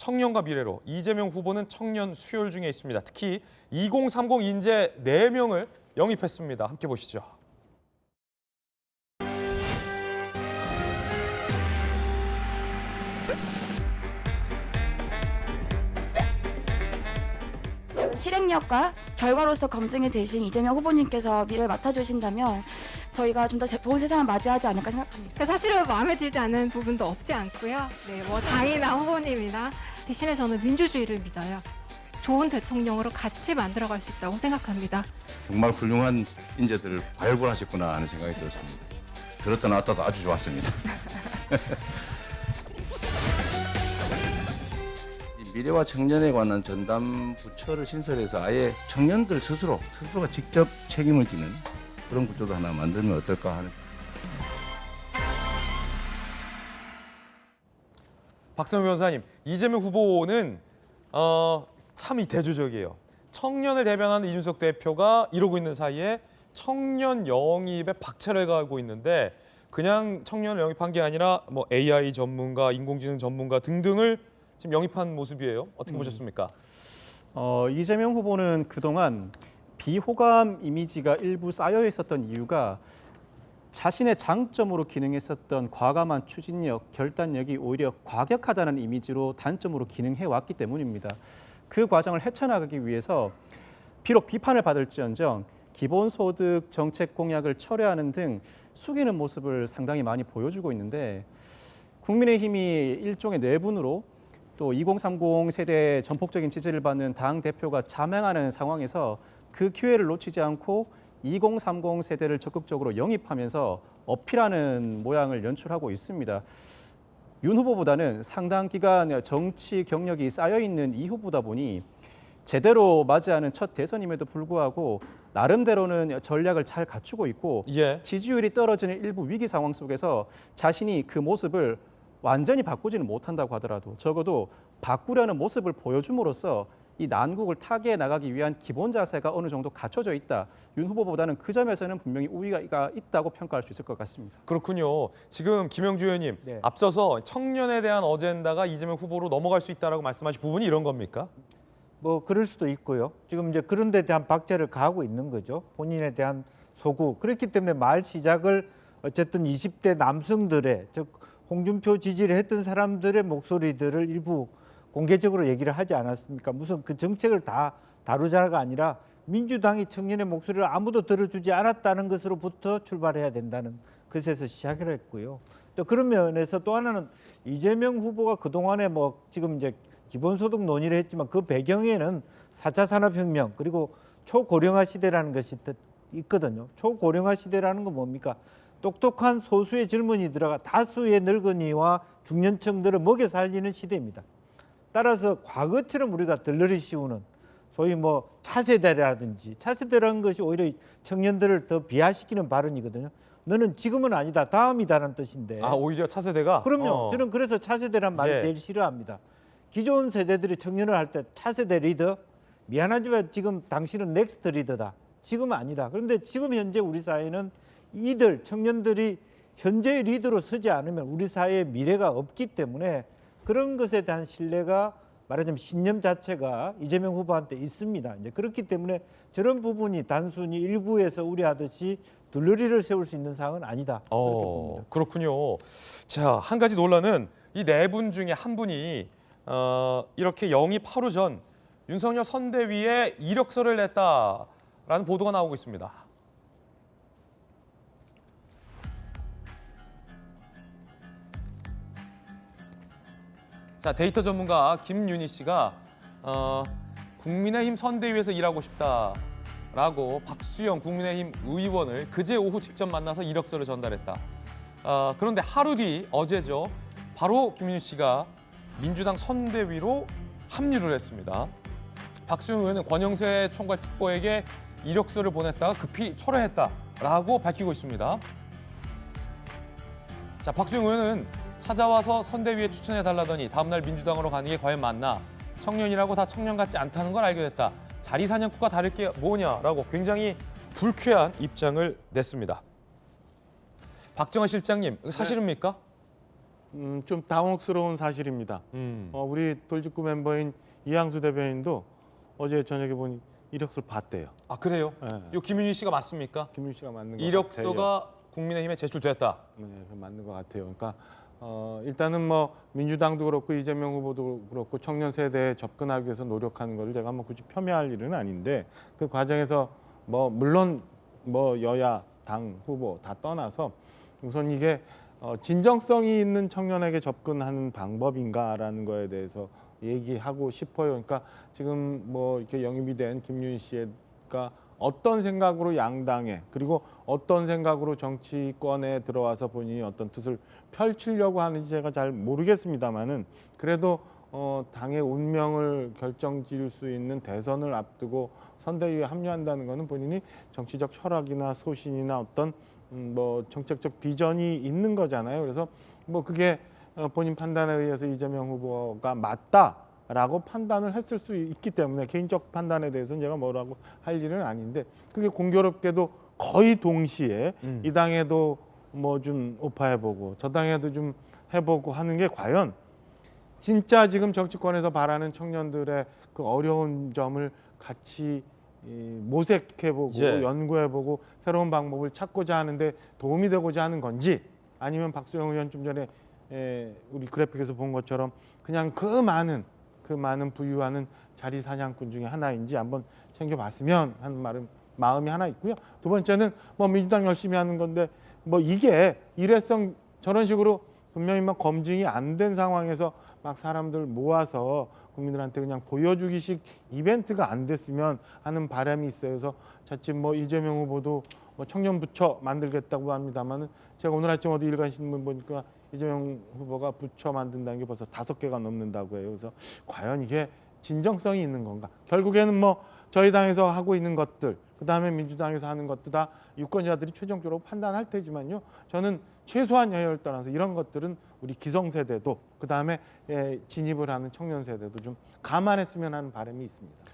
청년과 미래로 이재명 후보는 청년 수혈 중에 있습니다. 특히 2030 인재 4명을 영입했습니다. 함께 보시죠. 실행력과 결과로서 검증이 되신 이재명 후보님께서 미래를 맡아주신다면 저희가 좀 더 좋은 세상을 맞이하지 않을까 생각합니다. 사실은 마음에 들지 않은 부분도 없지 않고요. 네, 뭐 당이나 후보님이나 대신에 저는 민주주의를 믿어요. 좋은 대통령으로 같이 만들어갈 수 있다고 생각합니다. 정말 훌륭한 인재들을 발굴하셨구나 하는 생각이 들었습니다. 들었다 놨다도 아주 좋았습니다. 미래와 청년에 관한 전담 부처를 신설해서 아예 청년들 스스로가 직접 책임을 지는 그런 구조도 하나 만들면 어떨까 하는. 박성현 변호사님, 이재명 후보는 참이 대조적이에요. 청년을 대변하는 이준석 대표가 이러고 있는 사이에 청년 영입에 박차를 가하고 있는데 그냥 청년을 영입한 게 아니라 뭐 AI 전문가, 인공지능 전문가 등등을 지금 영입한 모습이에요. 어떻게 보셨습니까? 이재명 후보는 그동안 비호감 이미지가 일부 쌓여 있었던 이유가 자신의 장점으로 기능했었던 과감한 추진력, 결단력이 오히려 과격하다는 이미지로 단점으로 기능해 왔기 때문입니다. 그 과정을 헤쳐나가기 위해서 비록 비판을 받을지언정 기본소득 정책 공약을 철회하는 등 숙이는 모습을 상당히 많이 보여주고 있는데 국민의힘이 일종의 내분으로 또 2030 세대의 전폭적인 지지를 받는 당 대표가 자맹하는 상황에서 그 기회를 놓치지 않고 2030 세대를 적극적으로 영입하면서 어필하는 모양을 연출하고 있습니다. 윤 후보보다는 상당 기간 정치 경력이 쌓여있는 이 후보다 보니 제대로 맞이하는 첫 대선임에도 불구하고 나름대로는 전략을 잘 갖추고 있고 지지율이 떨어지는 일부 위기 상황 속에서 자신이 그 모습을 완전히 바꾸지는 못한다고 하더라도 적어도 바꾸려는 모습을 보여줌으로써 이 난국을 타개해 나가기 위한 기본 자세가 어느 정도 갖춰져 있다. 윤 후보보다는 그 점에서는 분명히 우위가 있다고 평가할 수 있을 것 같습니다. 그렇군요. 지금 김영주 의원님, 앞서서 청년에 대한 어젠다가 이재명 후보로 넘어갈 수 있다라고 말씀하신 부분이 이런 겁니까? 뭐 그럴 수도 있고요. 지금 이제 그런 데 대한 박제를 가하고 있는 거죠. 본인에 대한 소구. 그렇기 때문에 말 시작을 어쨌든 20대 남성들의, 즉 홍준표 지지를 했던 사람들의 목소리들을 일부 공개적으로 얘기를 하지 않았습니까? 무슨 그 정책을 다 다루자가 아니라 민주당이 청년의 목소리를 아무도 들어주지 않았다는 것으로부터 출발해야 된다는 것에서 시작을 했고요. 또 그런 면에서 또 하나는 이재명 후보가 그동안에 뭐 지금 이제 기본소득 논의를 했지만 그 배경에는 4차 산업혁명 그리고 초고령화 시대라는 것이 있거든요. 초고령화 시대라는 건 뭡니까? 똑똑한 소수의 젊은이들과 다수의 늙은이와 중년층들을 먹여 살리는 시대입니다. 따라서 과거처럼 우리가 들러리 씌우는 소위 뭐 차세대라든지 차세대라는 것이 오히려 청년들을 더 비하시키는 발언이거든요. 너는 지금은 아니다, 다음이다라는 뜻인데. 아, 오히려 차세대가? 그럼요. 저는 그래서 차세대란 말을 제일 싫어합니다. 기존 세대들이 청년을 할 때 차세대 리더, 미안하지만 지금 당신은 넥스트 리더다. 지금은 아니다. 그런데 지금 현재 우리 사회는 이들 청년들이 현재의 리더로 서지 않으면 우리 사회에 미래가 없기 때문에 그런 것에 대한 신뢰가 말하자면 신념 자체가 이재명 후보한테 있습니다. 이제 그렇기 때문에 저런 부분이 단순히 일부에서 우려하듯이 둘러리를 세울 수 있는 사항은 아니다. 그렇게 봅니다. 그렇군요. 자, 한 가지 논란은 이 네 분 중에 한 분이 이렇게 영입 하루 전 윤석열 선대위에 이력서를 냈다라는 보도가 나오고 있습니다. 자, 데이터 전문가 김윤희 씨가 국민의힘 선대위에서 일하고 싶다라고 박수영 국민의힘 의원을 그제 오후 직접 만나서 이력서를 전달했다. 그런데 하루 뒤 어제죠. 바로 김윤희 씨가 민주당 선대위로 합류를 했습니다. 박수영 의원은 권영세 총괄 특보에게 이력서를 보냈다가 급히 철회했다라고 밝히고 있습니다. 자, 박수영 의원은 찾아와서 선대위에 추천해달라더니 다음날 민주당으로 가는 게 과연 맞나? 청년이라고 다 청년 같지 않다는 걸 알게 됐다. 자리 사냥꾼과 다를 게 뭐냐라고 굉장히 불쾌한 입장을 냈습니다. 박정환 실장님, 사실입니까? 좀 당혹스러운 사실입니다. 우리 돌직구 멤버인 이항수 대변인도 어제 저녁에 보니 이력서를 봤대요. 아 그래요? 예. 요 김윤희 씨가 맞습니까? 김윤 씨가 맞는 것 같아요. 이력서가 국민의힘에 제출됐다. 네, 맞는 것 같아요. 그러니까 일단은 뭐 민주당도 그렇고 이재명 후보도 그렇고 청년 세대에 접근하기 위해서 노력하는 것을 제가 뭐 굳이 폄훼할 일은 아닌데 그 과정에서 뭐 물론 뭐 여야 당 후보 다 떠나서 우선 이게 진정성이 있는 청년에게 접근하는 방법인가라는 거에 대해서 얘기하고 싶어요. 그러니까 지금 뭐 이렇게 영입이 된 김윤희 씨가 어떤 생각으로 양당에 그리고 어떤 생각으로 정치권에 들어와서 본인이 어떤 뜻을 펼치려고 하는지 제가 잘 모르겠습니다만은 그래도 당의 운명을 결정지을 수 있는 대선을 앞두고 선대위에 합류한다는 것은 본인이 정치적 철학이나 소신이나 어떤 뭐 정책적 비전이 있는 거잖아요. 그래서 뭐 그게 본인 판단에 의해서 이재명 후보가 맞다라고 판단을 했을 수 있기 때문에 개인적 판단에 대해서는 제가 뭐라고 할 일은 아닌데 그게 공교롭게도 거의 동시에 이 당에도 뭐 좀 오파해보고 저 당에도 좀 해보고 하는 게 과연 진짜 지금 정치권에서 바라는 청년들의 그 어려운 점을 같이 모색해보고 예. 연구해보고 새로운 방법을 찾고자 하는데 도움이 되고자 하는 건지 아니면 박수영 의원 좀 전에 우리 그래픽에서 본 것처럼 그냥 그 많은 부유하는 자리 사냥꾼 중에 하나인지 한번 챙겨봤으면 하는 마음이 하나 있고요. 두 번째는 뭐 민주당 열심히 하는 건데 뭐 이게 일회성 저런 식으로 분명히 막 검증이 안 된 상황에서 막 사람들 모아서 국민들한테 그냥 보여주기식 이벤트가 안 됐으면 하는 바람이 있어요. 그래서 자칫 뭐 이재명 후보도 뭐 청년 부처 만들겠다고 합니다만은 제가 오늘 아침 어디 일간 신문 보니까 이재명 후보가 부처 만든다는 게 벌써 5개가 넘는다고 해요. 그래서 과연 이게 진정성이 있는 건가? 결국에는 뭐 저희 당에서 하고 있는 것들, 그다음에 민주당에서 하는 것도 다 유권자들이 최종적으로 판단할 테지만요. 저는 최소한 여야를 떠나서 이런 것들은 우리 기성세대도 그다음에 진입을 하는 청년 세대도 좀 감안했으면 하는 바람이 있습니다.